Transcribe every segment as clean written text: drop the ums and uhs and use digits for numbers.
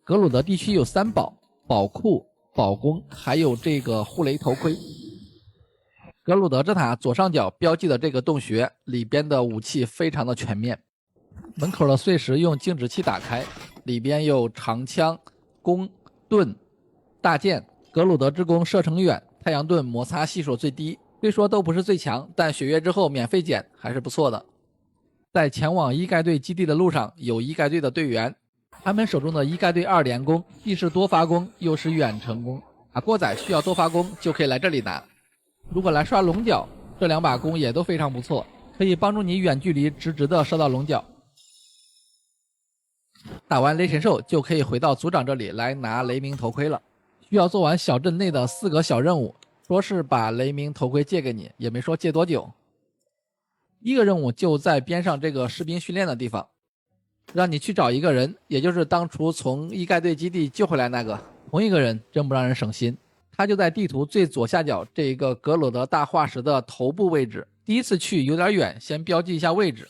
格鲁德地区有3宝：宝库、宝弓，还有这个护雷头盔。格鲁德之塔左上角标记的这个洞穴里边的武器非常的全面。门口的碎石用静止器打开，里边有长枪、弓、盾、大剑。格鲁德之弓射程远，太阳盾摩擦系数最低，虽说都不是最强，但血月之后免费捡还是不错的。在前往一概队基地的路上，有一概队的队员，他们手中的一概队2连弓既是多发弓又是远程弓，打过载需要多发弓就可以来这里拿。如果来刷龙角，这2把弓也都非常不错，可以帮助你远距离直直的射到龙角。打完雷神兽就可以回到组长这里来拿雷鸣头盔了。需要做完小镇内的4个小任务，说是把雷鸣头盔借给你，也没说借多久。第一个任务就在边上这个士兵训练的地方，让你去找一个人，也就是当初从一概队基地救回来那个同一个人，真不让人省心。他就在地图最左下角这一个格鲁德大化石的头部位置，第一次去有点远，先标记一下位置。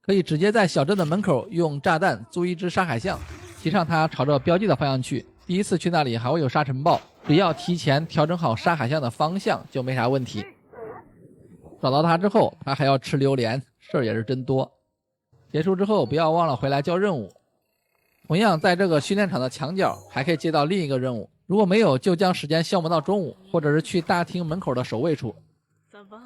可以直接在小镇的门口用炸弹租一只沙海象，骑上它朝着标记的方向去。第一次去那里还会有沙尘暴，只要提前调整好沙海象的方向就没啥问题。找到它之后，它还要吃榴莲，事儿也是真多。结束之后不要忘了回来交任务。同样在这个训练场的墙角还可以接到另一个任务，如果没有就将时间消磨到中午，或者是去大厅门口的守卫处。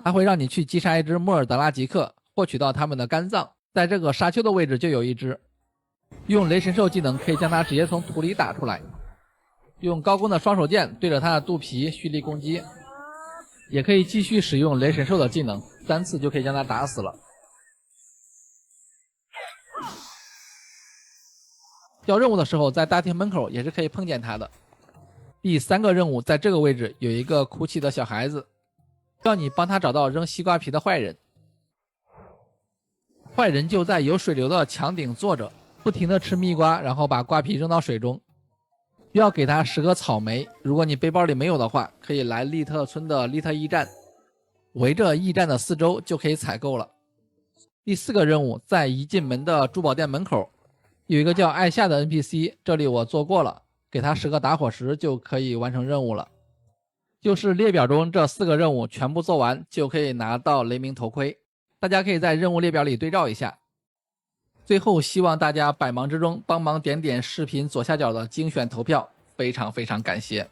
它会让你去击杀一只莫尔德拉吉克，获取到他们的肝脏，在这个沙丘的位置就有一只。用雷神兽技能可以将它直接从土里打出来。用高弓的双手剑对着它的肚皮蓄力攻击，也可以继续使用雷神兽的技能，3次就可以将它打死了。交任务的时候在大厅门口也是可以碰见它的。第3个任务在这个位置有一个哭泣的小孩子，要你帮他找到扔西瓜皮的坏人。坏人就在有水流的墙顶坐着，不停地吃蜜瓜，然后把瓜皮扔到水中。需要给他10个草莓，如果你背包里没有的话，可以来利特村的利特驿站，围着驿站的4周就可以采购了。第4个任务在一进门的珠宝店门口有一个叫艾夏的 NPC， 这里我做过了，给他10个打火石就可以完成任务了。就是列表中这4个任务全部做完就可以拿到雷鸣头盔，大家可以在任务列表里对照一下。最后希望大家百忙之中帮忙点点视频左下角的精选投票，非常非常感谢。